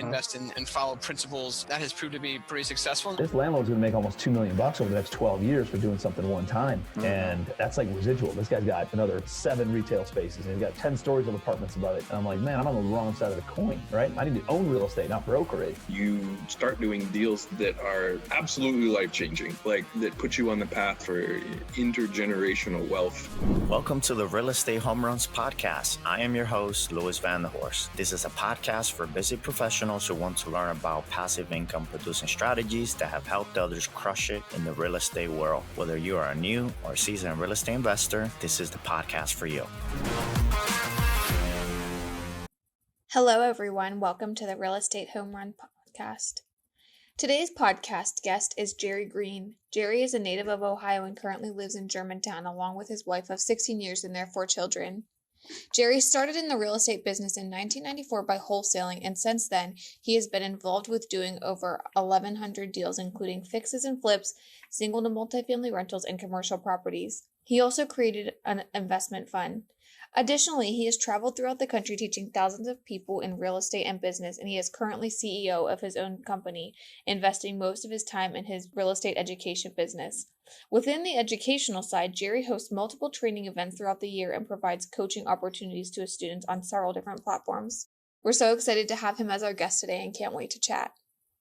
invest in and follow principles. That has proved to be pretty successful. This landlord's gonna make almost $2 million over the next 12 years for doing something one time. And that's like residual. This guy's got another 7 retail spaces and he's got 10 stories of apartments above it. And I'm like, man, I'm on the wrong side of the coin, right? I need to own real estate, not broker it. You start doing deals that are absolutely life-changing, like that put you on the path for intergenerational wealth. Welcome to the Real Estate Home Runs podcast. I am your host, Luis Vanderhorst. This is a podcast for busy professionals who want to learn about passive income producing strategies that have helped others crush it in the real estate world. Whether you are a new or seasoned real estate investor, this is the podcast for you. Hello, everyone. Welcome to the Real Estate Home Run podcast. Today's podcast guest is Jerry Green. Jerry is a native of Ohio and currently lives in Germantown along with his wife of 16 years and their 4 children. Jerry started in the real estate business in 1994 by wholesaling, and since then, he has been involved with doing over 1,100 deals, including fixes and flips, single to multifamily rentals, and commercial properties. He also created an investment fund. Additionally, he has traveled throughout the country teaching thousands of people in real estate and business, and he is currently CEO of his own company, investing most of his time in his real estate education business. Within the educational side, Jerry hosts multiple training events throughout the year and provides coaching opportunities to his students on several different platforms. We're so excited to have him as our guest today and can't wait to chat.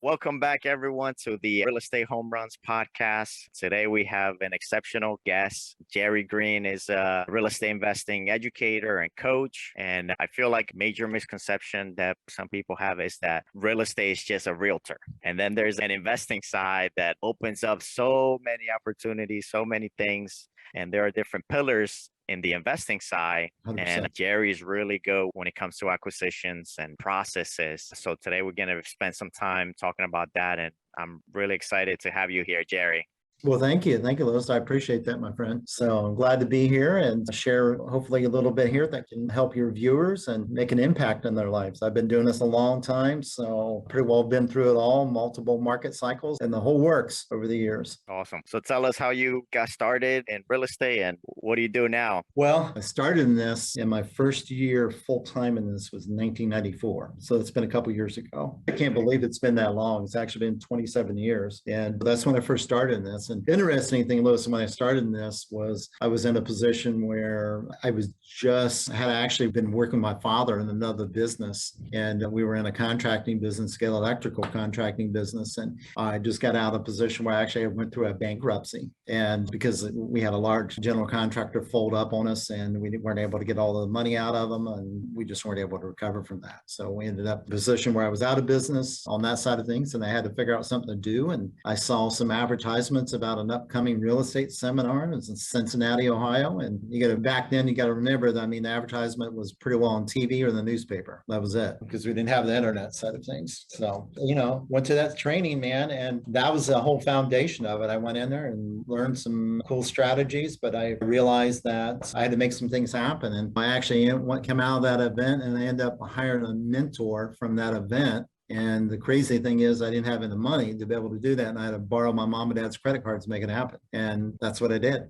Welcome back, everyone, to the Real Estate Home Runs podcast. Today, we have an exceptional guest. Jerry Green is a real estate investing educator and coach. And I feel like major misconception that some people have is that real estate is just a realtor. And then there's an investing side that opens up so many opportunities, so many things. And there are different pillars in the investing side. 100%. And Jerry is really good when it comes to acquisitions and processes. So today we're going to spend some time talking about that. And I'm really excited to have you here, Jerry. Well, thank you. Thank you, Louis. I appreciate that, my friend. So I'm glad to be here and share hopefully a little bit here that can help your viewers and make an impact in their lives. I've been doing this a long time, so pretty well been through it all, multiple market cycles and the whole works over the years. Awesome. So tell us how you got started in real estate and what do you do now? Well, I started in this in my first year full-time in this was 1994. So it's been a couple years ago. I can't believe it's been that long. It's actually been 27 years. And that's when I first started in this. And interesting thing, Louis, when I started in this was I was in a position where I had actually been working with my father in another business. And we were in a contracting business, scale electrical contracting business. And I just got out of a position where I went through a bankruptcy. And because we had a large general contractor fold up on us and we weren't able to get all the money out of them and we just weren't able to recover from that. So we ended up in a position where I was out of business on that side of things and I had to figure out something to do. And I saw some advertisements about an upcoming real estate seminar. It was in Cincinnati, Ohio. And back then, you got to remember that, the advertisement was pretty well on TV or the newspaper. That was it because we didn't have the internet side of things. So, went to that training, man. And that was the whole foundation of it. I went in there and learned some cool strategies, but I realized that I had to make some things happen. And I actually came out of that event and I ended up hiring a mentor from that event. And the crazy thing is I didn't have any money to be able to do that. And I had to borrow my mom and dad's credit cards to make it happen. And that's what I did.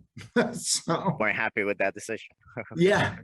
So weren't happy with that decision. Yeah.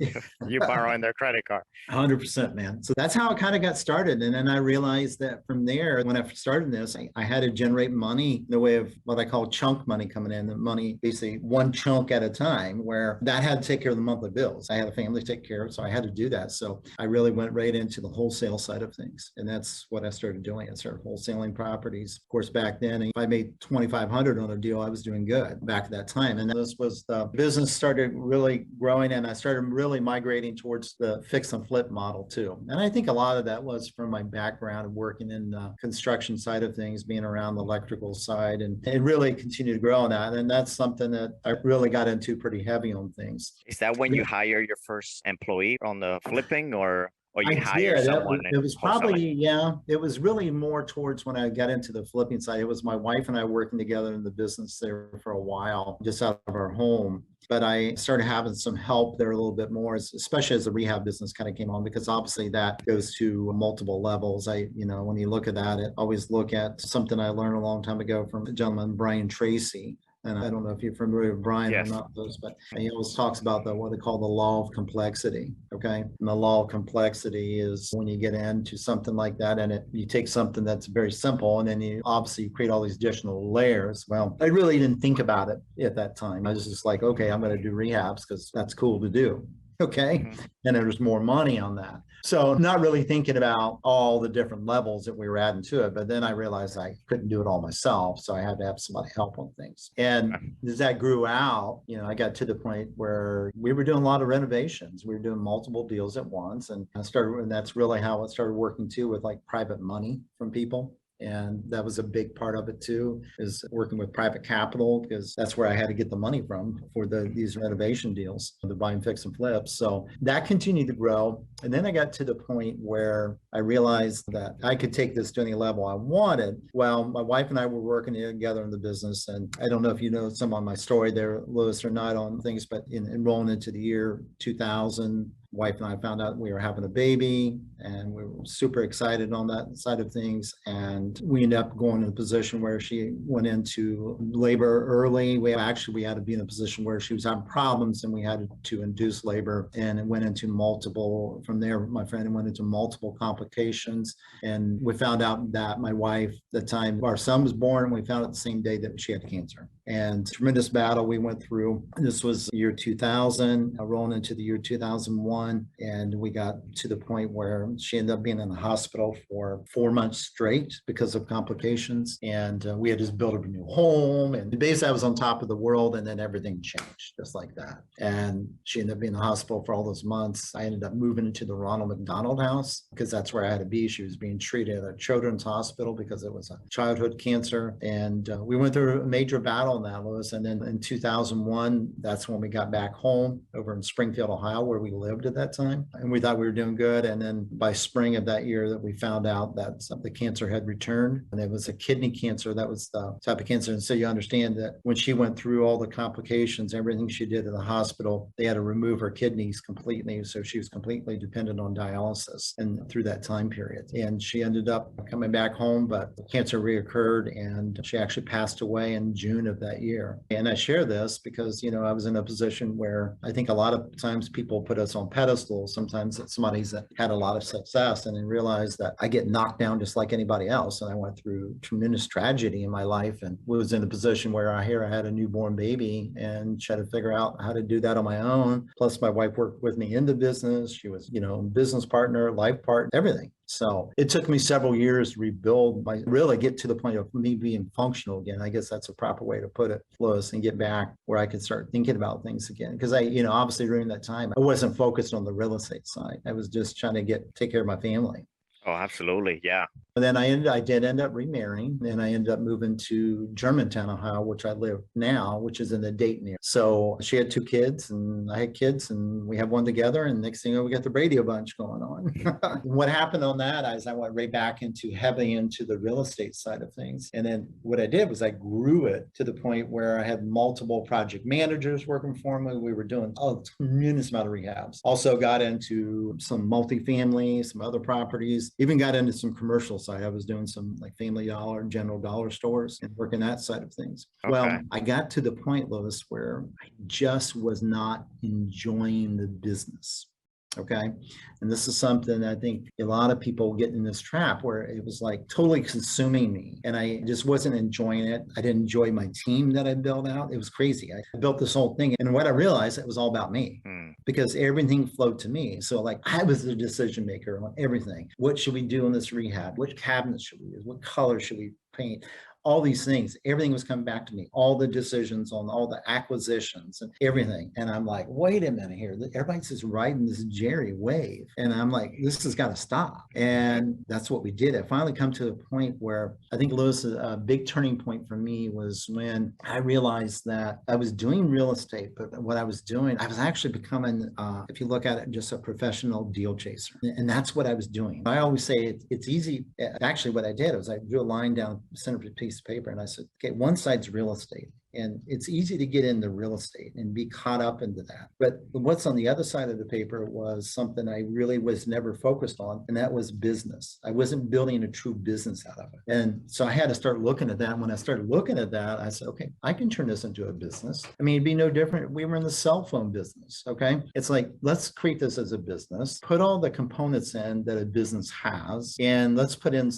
You borrowing their credit card. 100%, man. So that's how it kind of got started. And then I realized that from there, when I started this, I had to generate money in the way of what I call chunk money coming in, the money, basically one chunk at a time, where that had to take care of the monthly bills. I had a family to take care of, so I had to do that. So I really went right into the wholesale side of things. And that's what I started doing. I started wholesaling properties. Of course, back then, if I made $2,500 on a deal, I was doing good back at that time. And this was the business started really growing and I started really migrating towards the fix and flip model too. And I think a lot of that was from my background of working in the construction side of things, being around the electrical side, and it really continued to grow on that. And that's something that I really got into pretty heavy on things. Is that when you hire your first employee on the flipping or you I hire did. someone? It was probably, it was really more towards when I got into the flipping side. It was my wife and I working together in the business there for a while, just out of our home. But I started having some help there a little bit more, especially as the rehab business kind of came on, because obviously that goes to multiple levels. When you look at that, I always look at something I learned a long time ago from a gentleman, Brian Tracy. And I don't know if you're familiar with Brian Yes. or not, but he always talks about what they call the law of complexity. I Okay. And the law of complexity is when you get into something like that and you take something that's very simple and then you obviously create all these additional layers. Well, I really didn't think about it at that time. I was just like, okay, I'm going to do rehabs because that's cool to do. Okay. Mhm. And there's more money on that. So not really thinking about all the different levels that we were adding to it. But then I realized I couldn't do it all myself. So I had to have somebody help on things. And as that grew out, I got to the point where we were doing a lot of renovations. We were doing multiple deals at once. And that's really how it started working too, with like private money from people. And that was a big part of it too, is working with private capital, because that's where I had to get the money from for these renovation deals, the buy and fix and flips. So that continued to grow. And then I got to the point where I realized that I could take this to any level I wanted. Well, my wife and I were working together in the business. And I don't know if you know some of my story there, Louis, or not on things, but enrolling into the year 2000, wife and I found out we were having a baby and we were super excited on that side of things. And we ended up going in a position where she went into labor early. We had to be in a position where she was having problems and we had to induce labor, and it went into multiple, from there, my friend went into multiple complications. And we found out that my wife, the time our son was born, we found out the same day that she had cancer. And tremendous battle we went through. This was year 2000, rolling into the year 2001. And we got to the point where she ended up being in the hospital for 4 months straight because of complications. And we had just built a new home. And basically I was on top of the world, and then everything changed just like that. And she ended up being in the hospital for all those months. I ended up moving into the Ronald McDonald House because that's where I had to be. She was being treated at a children's hospital because it was a childhood cancer. And we went through a major battle in that, Louis. And then in 2001, that's when we got back home over in Springfield, Ohio, where we lived at that time. And we thought we were doing good. And then by spring of that year that we found out that the cancer had returned, and it was a kidney cancer. That was the type of cancer. And so you understand that when she went through all the complications, everything she did in the hospital, they had to remove her kidneys completely. So she was completely dependent on dialysis and through that time period. And she ended up coming back home, but the cancer reoccurred and she actually passed away in June of that year. And I share this because, I was in a position where I think a lot of times people put us on pedestals. Sometimes it's somebody's that had a lot of success, and then realize that I get knocked down just like anybody else. And I went through tremendous tragedy in my life and was in a position where I had a newborn baby and tried to figure out how to do that on my own. Plus my wife worked with me in the business. She was, business partner, life partner, everything. So it took me several years to really get to the point of me being functional again. I guess that's a proper way to put it, Louis, and get back where I could start thinking about things again. Because obviously during that time, I wasn't focused on the real estate side. I was just trying to take care of my family. Oh, absolutely. Yeah. And then I did end up remarrying, and I ended up moving to Germantown, Ohio, which I live now, which is in the Dayton area. So she had 2 kids and I had kids, and we had one together, and next thing you know, we got the Brady bunch going on. What happened on that is I went right back heavily into the real estate side of things. And then what I did was I grew it to the point where I had multiple project managers working for me. We were doing a tremendous amount of rehabs. Also got into some multifamily, some other properties, even got into some commercial side. I was doing some like Family Dollar and General Dollar stores and working that side of things. Okay. Well, I got to the point, Louis, where I just was not enjoying the business. Okay. And this is something I think a lot of people get in this trap where it was like totally consuming me and I just wasn't enjoying it. I didn't enjoy my team that I built out. It was crazy. I built this whole thing. And what I realized, it was all about me because everything flowed to me. So like I was the decision maker on everything. What should we do in this rehab? Which cabinets should we use? What color should we paint? All these things, everything was coming back to me, all the decisions on all the acquisitions and everything. And I'm like, wait a minute here. Everybody's just riding this Jerry wave. And I'm like, this has got to stop. And that's what we did. I finally come to a point where I think, Louis, a big turning point for me was when I realized that I was doing real estate, but what I was doing, I was actually becoming, if you look at it, just a professional deal chaser. And that's what I was doing. I always say it's easy. Actually, what I did was I drew a line down the center of a piece of paper and I said, okay, one side's real estate And it's easy to get into real estate and be caught up into that. But what's on the other side of the paper was something I really was never focused on, and that was business. I wasn't building a true business out of it. And so I had to start looking at that. And when I started looking at that, I said, okay, I can turn this into a business. I mean, it'd be no different. We were in the cell phone business. Okay. It's like, let's create this as a business, put all the components in that a business has, and let's put in,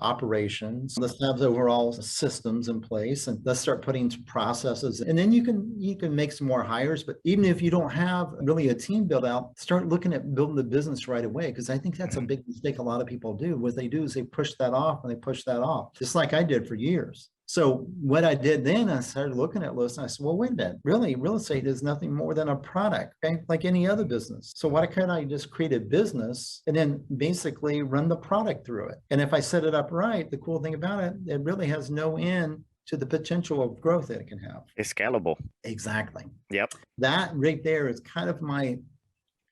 operations. Let's have the overall systems in place, and let's start putting some processes. And then you can make some more hires. But even if you don't have really a team built out, start looking at building the business right away. Because I think that's a big mistake a lot of people do. What they do is they push that off, and they push that off, just like I did for years. So what I did then, I started looking at lists, and I said, well, wait a minute, really, real estate is nothing more than a product, okay? Like any other business. So why can't I just create a business and then basically run the product through it? And if I set it up right, the cool thing about it, it really has no end to the potential of growth that it can have. It's scalable. Exactly. Yep. That right there is kind of my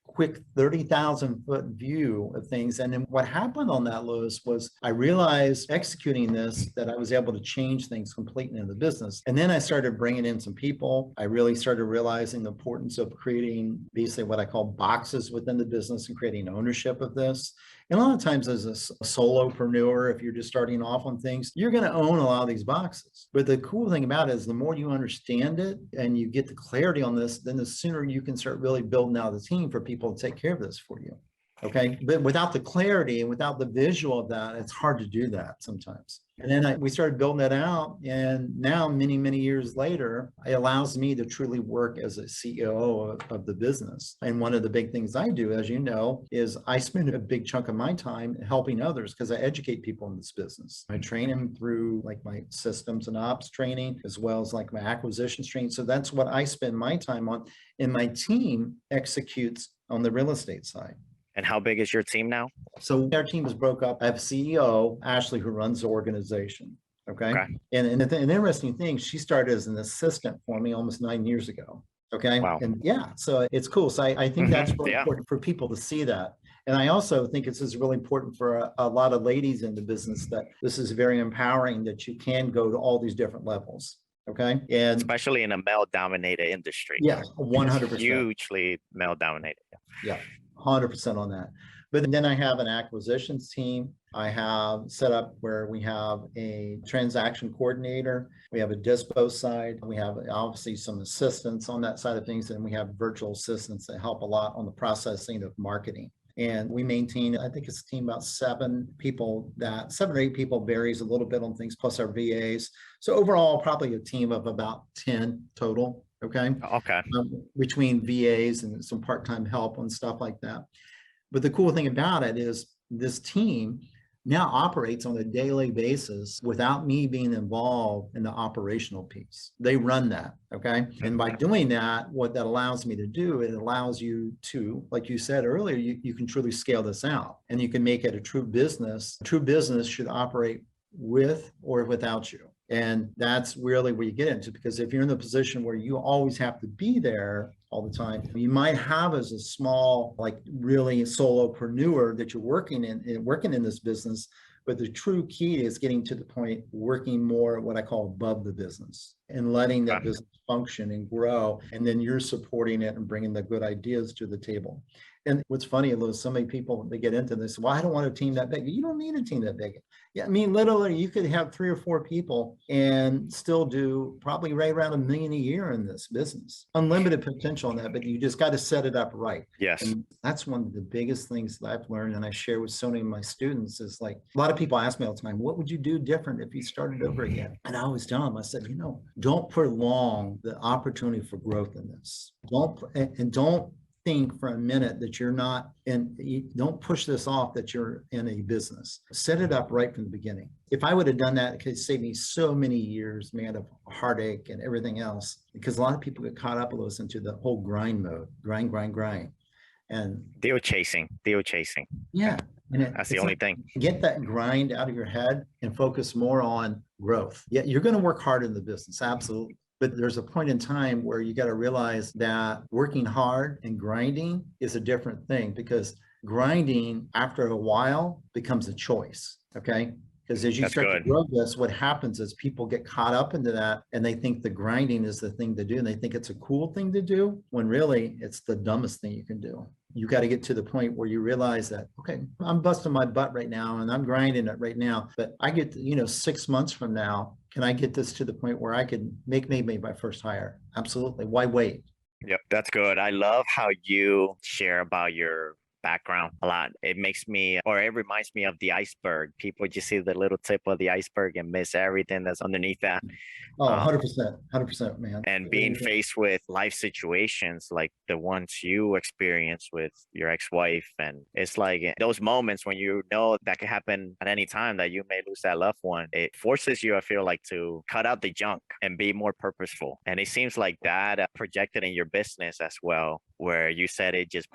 quick 30,000 foot view of things. And then what happened on that, Louis, was I realized executing this, that I was able to change things completely in the business. And then I started bringing in some people. I really started realizing the importance of creating basically what I call boxes within the business and creating ownership of this. And a lot of times as a solopreneur, if you're just starting off on things, you're going to own a lot of these boxes. But the cool thing about it is the more you understand it and you get the clarity on this, then the sooner you can start really building out the team for people to take care of this for you. Okay. But without the clarity and without the visual of that, it's hard to do that sometimes. And then we started building that out. And now, many, many years later, it allows me to truly work as a CEO of the business. And one of the big things I do, as you know, is I spend a big chunk of my time helping others because I educate people in this business. I train them through like my systems and ops training, as well as like my acquisitions training. So that's what I spend my time on. And my team executes on the real estate side. And how big is your team now? So our team is broke up. I have a CEO, Ashley, who runs the organization. Okay. And an interesting thing, she started as an assistant for me almost 9 years ago. Okay. Wow. And yeah, so it's cool. So I think that's really important for people to see that. And I also think this is really important for a lot of ladies in the business, that this is very empowering, that you can go to all these different levels. Okay. And especially in a male dominated industry. Yeah, 100%. Hugely male dominated. Yeah. 100% on that. But then I have an acquisitions team. I have set up where we have a transaction coordinator. We have a dispo side. We have obviously some assistants on that side of things. And we have virtual assistants that help a lot on the processing of marketing. And we maintain, I think it's a team about 7 people, that 7 or 8 people, varies a little bit on things, plus our VAs. So overall, probably a team of about 10 total. Okay. Between VAs and some part-time help and stuff like that. But the cool thing about it is this team now operates on a daily basis without me being involved in the operational piece. They run that. Okay. And by doing that, what that allows me to do, it allows you to, like you said earlier, you can truly scale this out and you can make it a true business. A true business should operate with or without you. And that's really where you get into, because if you're in the position where you always have to be there all the time, you might have as a small, like really solopreneur that you're working in this business. But the true key is getting to the point, working more what I call above the business and letting that business function and grow. And then you're supporting it and bringing the good ideas to the table. And what's funny, Louis, so many people, they get into this, well, I don't want a team that big. You don't need a team that big. Yeah, I mean, literally, you could have 3 or 4 people and still do probably right around $1 million a year in this business. Unlimited potential in that, but you just got to set it up right. Yes. And that's one of the biggest things that I've learned, and I share with so many of my students, is like, a lot of people ask me all the time, what would you do different if you started over again? And I always tell them, I said, don't prolong the opportunity for growth in this. Don't think for a minute that you're not don't push this off, that you're in a business. Set it up right from the beginning. If I would have done that, it could save me so many years, man, of heartache and everything else, because a lot of people get caught up a little into the whole grind mode, grind. And deal chasing. Yeah. And that's the only thing. Get that grind out of your head and focus more on growth. Yeah, you're going to work hard in the business. Absolutely. But there's a point in time where you got to realize that working hard and grinding is a different thing, because grinding after a while becomes a choice. Okay. Because as you That's start good. to grow this, what happens is people get caught up into that and they think the grinding is the thing to do. And they think it's a cool thing to do when really it's the dumbest thing you can do. You got to get to the point where you realize that, okay, I'm busting my butt right now and I'm grinding it right now, but I get, 6 months from now, can I get this to the point where I can make my first hire? Absolutely. Why wait? Yep, that's good. I love how you share about your background a lot. It makes me, or it reminds me of the iceberg. People just see the little tip of the iceberg and miss everything that's underneath that. Oh, Um, 100%, man. and being faced with life situations like the ones you experienced with your ex-wife, and it's like those moments when you know that could happen at any time, that you may lose that loved one, it forces you, I feel like, to cut out the junk and be more purposeful. And it seems like that projected in your business as well, where you said it just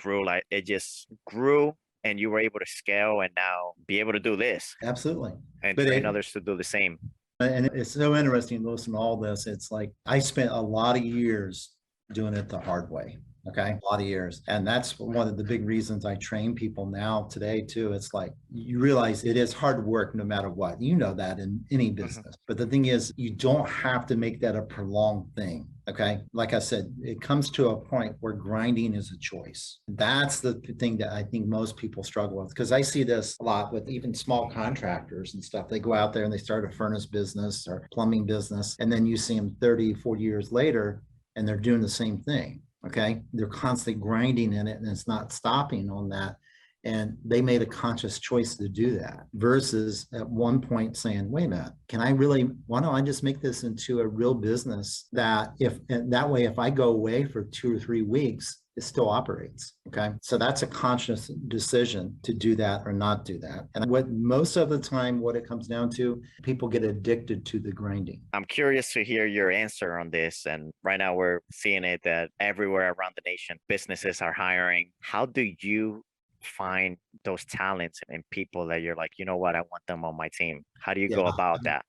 grew and you were able to scale and now be able to do this Absolutely. and But train others to do the same. And it's so interesting to listen to all this. It's like I spent a lot of years doing it the hard way. Okay. A lot of years. And that's one of the big reasons I train people now today too. It's like you realize it is hard work no matter what. You know that in any business. But the thing is, you don't have to make that a prolonged thing. Okay. Like I said, it comes to a point where grinding is a choice. That's the thing that I think most people struggle with, because I see this a lot with even small contractors and stuff. They go out there and they start a furnace business or plumbing business. And then you see them 30, 40 years later, and they're doing the same thing. Okay. They're constantly grinding in it and it's not stopping on that. And they made a conscious choice to do that versus at one point saying, wait a minute, why don't I just make this into a real business that that way, if I go away for 2 or 3 weeks, it still operates. Okay. So that's a conscious decision to do that or not do that. And what most of the time, what it comes down to, people get addicted to the grinding. I'm curious to hear your answer on this. And right now we're seeing it that everywhere around the nation, businesses are hiring. How do you find those talents and people that you're like, you know what, I want them on my team? How do you go about that?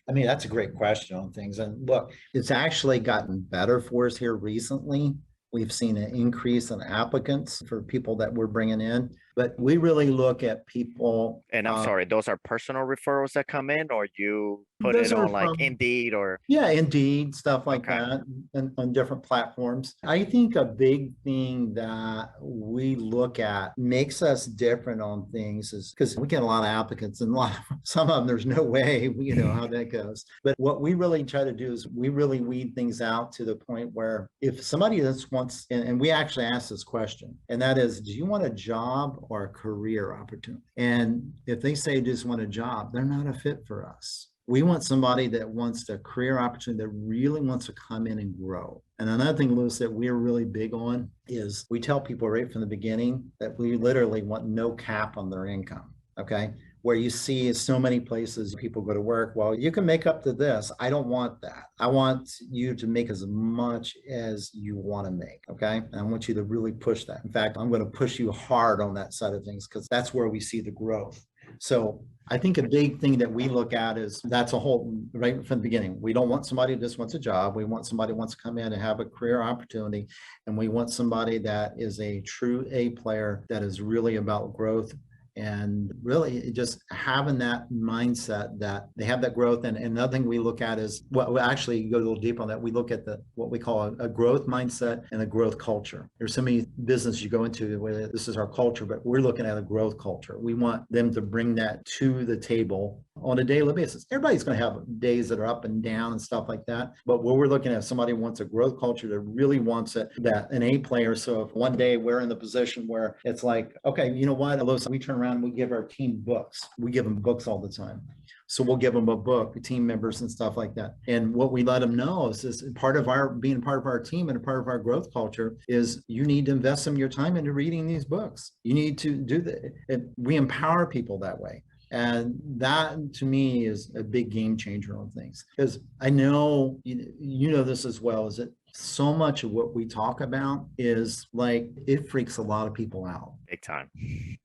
I mean, that's a great question on things. And look, it's actually gotten better for us here recently. We've seen an increase in applicants for people that we're bringing in, but we really look at people. And I'm sorry, those are personal referrals that come in, or you put it on like Indeed or? Yeah, Indeed, stuff like that, and on different platforms. I think a big thing that we look at makes us different on things is because we get a lot of applicants and some of them, there's no way, how that goes. But what we really try to do is we really weed things out to the point where if somebody just wants, and we actually ask this question, and that is, do you want a job or a career opportunity? And if they say just want a job, they're not a fit for us. We want somebody that wants a career opportunity, that really wants to come in and grow. And another thing, Louis, that we're really big on is we tell people right from the beginning that we literally want no cap on their income. Okay. Where you see so many places people go to work, well, you can make up to this. I don't want that. I want you to make as much as you want to make. Okay. And I want you to really push that. In fact, I'm going to push you hard on that side of things because that's where we see the growth. So I think a big thing that we look at is that's a whole right from the beginning. We don't want somebody who just wants a job. We want somebody who wants to come in and have a career opportunity. And we want somebody that is a true A player that is really about growth. And really just having that mindset that they have that growth. And another thing we look at is what we actually go a little deep on that. We look at what we call a growth mindset and a growth culture. There's so many businesses you go into where this is our culture, but we're looking at a growth culture. We want them to bring that to the table on a daily basis. Everybody's going to have days that are up and down and stuff like that. But what we're looking at, somebody wants a growth culture that really wants it, that an A player. So if one day we're in the position where it's like, okay, you know what, we turn around and we give our team books. We give them books all the time. So we'll give them a book, team members and stuff like that. And what we let them know is part of being part of our team and a part of our growth culture is you need to invest some of your time into reading these books. You need to do that. We empower people that way. And that to me is a big game changer on things. Because I know, you know this as well, is that so much of what we talk about is like, it freaks a lot of people out. Big time.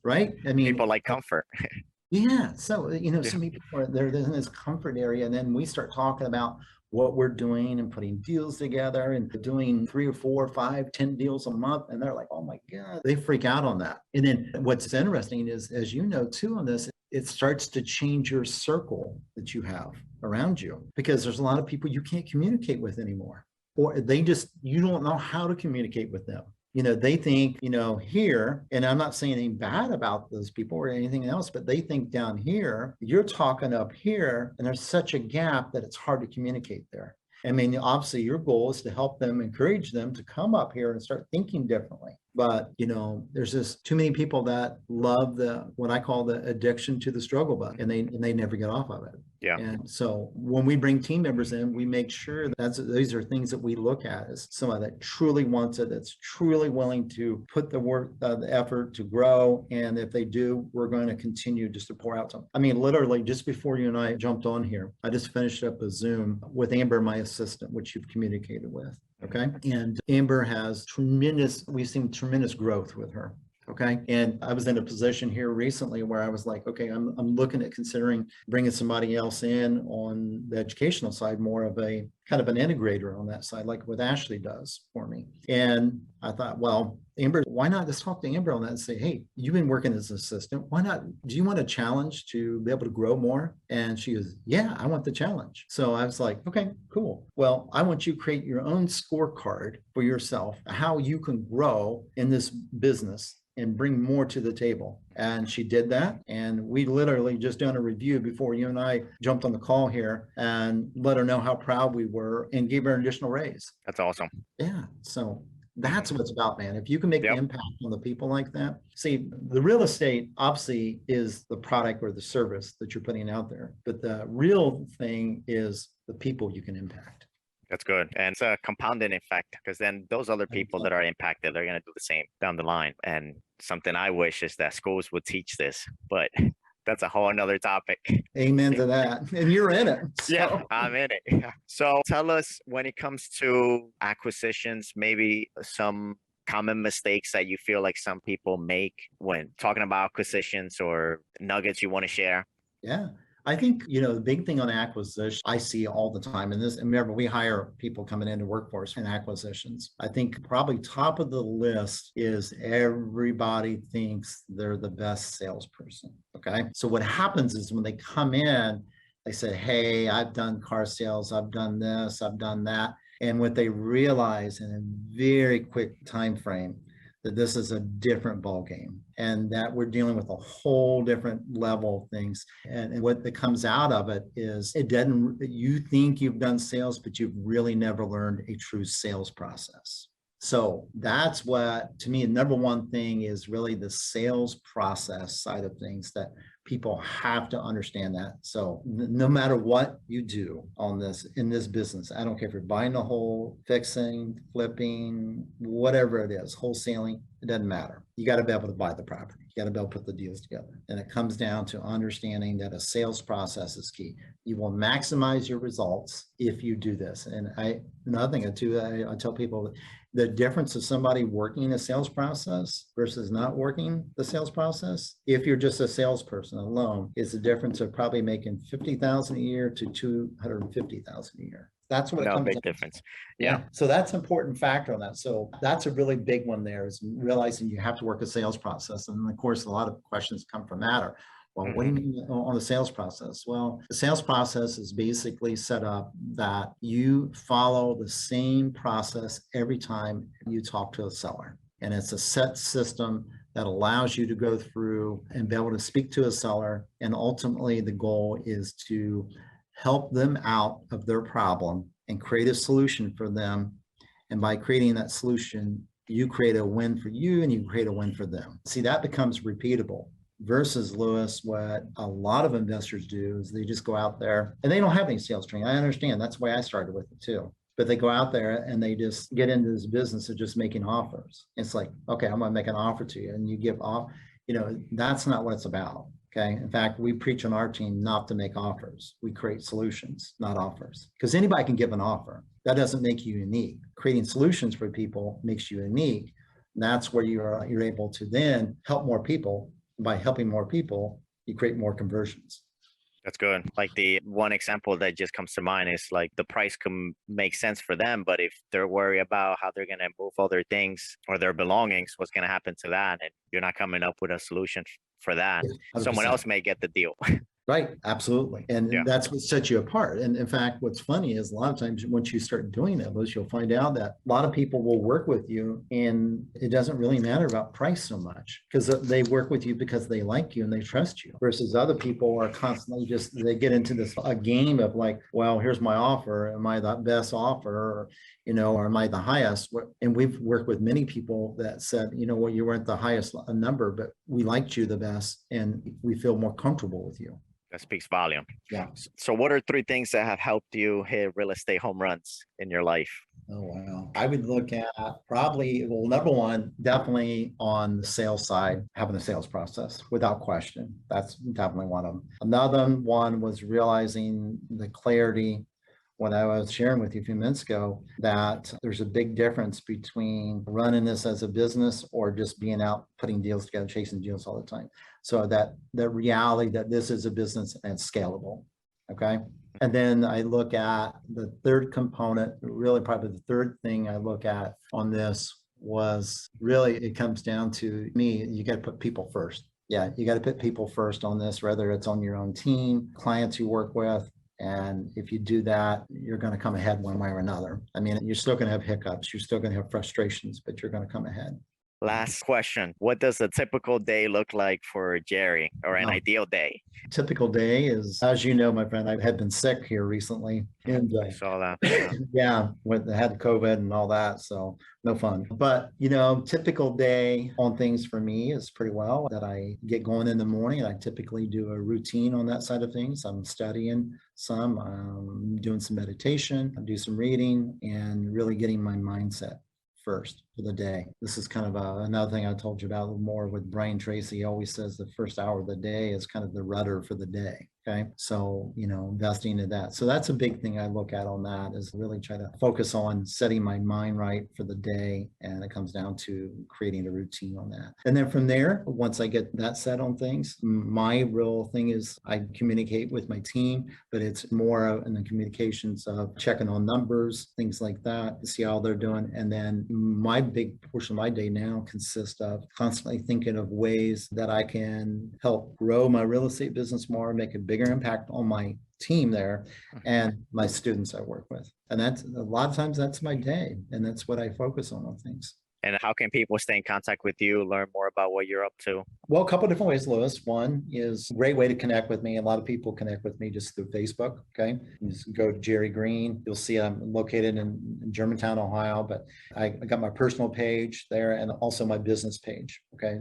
Right? I mean, people like comfort. Yeah. So, some people are there in this comfort area. And then we start talking about what we're doing and putting deals together and doing 3 or 4, 5, 10 deals a month. And they're like, oh my God, they freak out on that. And then what's interesting is, as you know, too, on this, it starts to change your circle that you have around you, because there's a lot of people you can't communicate with anymore, or you don't know how to communicate with them. They think, here, and I'm not saying anything bad about those people or anything else, but they think down here, you're talking up here, and there's such a gap that it's hard to communicate there. I mean, obviously your goal is to help them, encourage them to come up here and start thinking differently. But, there's just too many people that love what I call the addiction to the struggle bug, and they never get off of it. Yeah. And so when we bring team members in, we make sure these are things that we look at as someone that truly wants it, that's truly willing to put the work, the effort to grow. And if they do, we're going to continue just to pour out some. I mean, literally just before you and I jumped on here, I just finished up a Zoom with Amber, my assistant, which you've communicated with. Okay. And Amber we've seen tremendous growth with her. Okay. And I was in a position here recently where I was like, okay, I'm looking at considering bringing somebody else in on the educational side, more of a kind of an integrator on that side, like what Ashley does for me. And I thought, well, Amber, why not just talk to Amber on that and say, hey, you've been working as an assistant. Why not? Do you want a challenge to be able to grow more? And she goes, yeah, I want the challenge. So I was like, okay, cool. Well, I want you to create your own scorecard for yourself, how you can grow in this business and bring more to the table. And she did that. And we literally just done a review before you and I jumped on the call here and let her know how proud we were and gave her an additional raise. That's awesome. Yeah. So that's what it's about, man. If you can make Yep. an impact on the people like that. See, the real estate obviously is the product or the service that you're putting out there. But the real thing is the people you can impact. That's good. And it's a compounding effect, because then those other people that are impacted, they're going to do the same down the line. And something I wish is that schools would teach this, but that's a whole another topic. Amen to that. And you're in it. So. Yeah, I'm in it. So tell us, when it comes to acquisitions, maybe some common mistakes that you feel like some people make when talking about acquisitions, or nuggets you want to share. Yeah. I think, the big thing on acquisition, I see all the time in this, and remember, we hire people coming into workforce and acquisitions. I think probably top of the list is everybody thinks they're the best salesperson. Okay. So what happens is when they come in, they say, hey, I've done car sales, I've done this, I've done that. And what they realize in a very quick time frame, that this is a different ball game, and that we're dealing with a whole different level of things. And what that comes out of it is you think you've done sales, but you've really never learned a true sales process. So that's what, to me, the number one thing is really the sales process side of things, that people have to understand that. So no matter what you do in this business, I don't care if you're buying a hole, fixing, flipping, whatever it is, wholesaling, it doesn't matter. You got to be able to buy the property. You got to be able to put the deals together. And it comes down to understanding that a sales process is key. You will maximize your results if you do this. And another thing too, I tell people, the difference of somebody working a sales process versus not working the sales process, if you're just a salesperson alone, is the difference of probably making $50,000 a year to $250,000 a year. That's what it comes big down difference. to. Yeah. So that's an important factor on that. So that's a really big one there, is realizing you have to work a sales process. And of course, a lot of questions come from that. Well, what do you mean on the sales process? Well, the sales process is basically set up that you follow the same process every time you talk to a seller. And it's a set system that allows you to go through and be able to speak to a seller. And ultimately, the goal is to help them out of their problem and create a solution for them. And by creating that solution, you create a win for you and you create a win for them. See, that becomes repeatable. Versus, Louis, what a lot of investors do is they just go out there and they don't have any sales training. I understand. That's why I started with it too. But they go out there and they just get into this business of just making offers. It's like, okay, I'm going to make an offer to you, and you give off, that's not what it's about. Okay. In fact, we preach on our team not to make offers. We create solutions, not offers, because anybody can give an offer. That doesn't make you unique. Creating solutions for people makes you unique. And that's where you're able to then help more people. By helping more people, you create more conversions. That's good. Like the one example that just comes to mind is like the price can make sense for them, but if they're worried about how they're going to move all their things or their belongings, what's going to happen to that? And you're not coming up with a solution for that. Yeah, Someone 100%. else may get the deal. Right, absolutely. And Yeah. that's what sets you apart. And in fact, what's funny is a lot of times once you start doing that, Liz, you'll find out that a lot of people will work with you and it doesn't really matter about price so much because they work with you because they like you and they trust you versus other people are constantly they get into a game of like, well, here's my offer. Am I the best offer? Or, or am I the highest? And we've worked with many people that said, well, you weren't the highest number, but we liked you the best and we feel more comfortable with you. That speaks volume. Yeah. So what are 3 things that have helped you hit real estate home runs in your life? Oh, wow. I would look at probably, well, number one, definitely on the sales side, having a sales process without question. That's definitely one of them. Another one was realizing the clarity, what I was sharing with you a few minutes ago, that there's a big difference between running this as a business or just being out putting deals together, chasing deals all the time. So that the reality that this is a business and it's scalable. Okay. And then I look at the third component, really probably the third thing I look at on this was really, it comes down to me, you got to put people first. Yeah, you got to put people first on this, whether it's on your own team, clients you work with. And if you do that, you're going to come ahead one way or another. I mean, you're still going to have hiccups. You're still going to have frustrations, but you're going to come ahead. Last question. What does a typical day look like for Jerry or an ideal day? Typical day is, as you know, my friend, I had been sick here recently. And I saw that. yeah, had COVID and all that. So no fun. But, typical day on things for me is pretty well that I get going in the morning. I typically do a routine on that side of things. I'm studying some, I'm doing some meditation, I do some reading and really getting my mindset first for the day. This is kind of another thing I told you about more with Brian Tracy. He always says the first hour of the day is kind of the rudder for the day. Okay. So, investing in that. So that's a big thing I look at on that is really try to focus on setting my mind right for the day. And it comes down to creating a routine on that. And then from there, once I get that set on things, my real thing is I communicate with my team, but it's more in the communications of checking on numbers, things like that, to see how they're doing. And then my big portion of my day now consists of constantly thinking of ways that I can help grow my real estate business more, make a bigger impact on my team there and my students I work with. And that's a lot of times that's my day. And that's what I focus on things. And how can people stay in contact with you, learn more about what you're up to? Well, a couple of different ways, Louis. One is a great way to connect with me. A lot of people connect with me just through Facebook. Okay. You just go to Jerry Green. You'll see I'm located in Germantown, Ohio, but I got my personal page there and also my business page. Okay.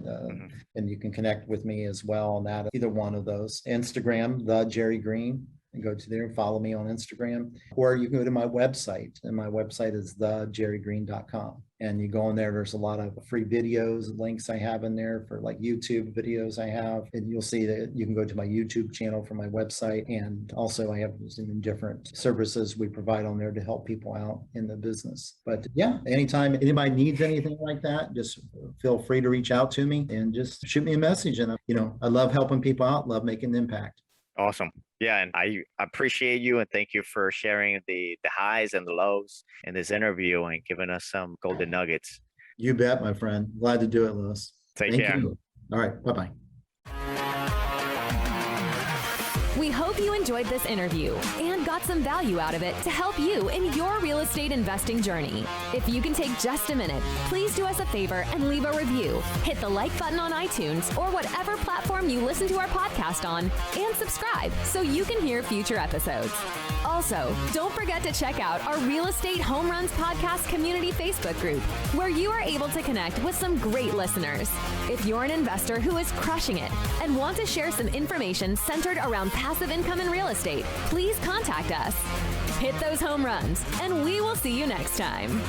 And you can connect with me as well on that. Either one of those. Instagram, the Jerry Green. And go to there and follow me on Instagram, or you can go to my website, and my website is thejerrygreen.com. And you go in there, there's a lot of free videos, links I have in there for like YouTube videos I have. And you'll see that you can go to my YouTube channel from my website. And also I have some different services we provide on there to help people out in the business. But yeah, anytime anybody needs anything like that, just feel free to reach out to me and just shoot me a message. And I love helping people out, love making an impact. Awesome. Yeah, and I appreciate you and thank you for sharing the highs and the lows in this interview and giving us some golden nuggets. You bet, my friend. Glad to do it, Louis. Take care. You. All right. Bye-bye. We hope you enjoyed this interview and got some value out of it to help you in your real estate investing journey. If you can take just a minute, please do us a favor and leave a review. Hit the like button on iTunes or whatever platform you listen to our podcast on, and subscribe so you can hear future episodes. Also, don't forget to check out our Real Estate Home Runs Podcast Community Facebook group, where you are able to connect with some great listeners. If you're an investor who is crushing it and want to share some information centered around passive income in real estate, please contact us. Hit those home runs, and we will see you next time.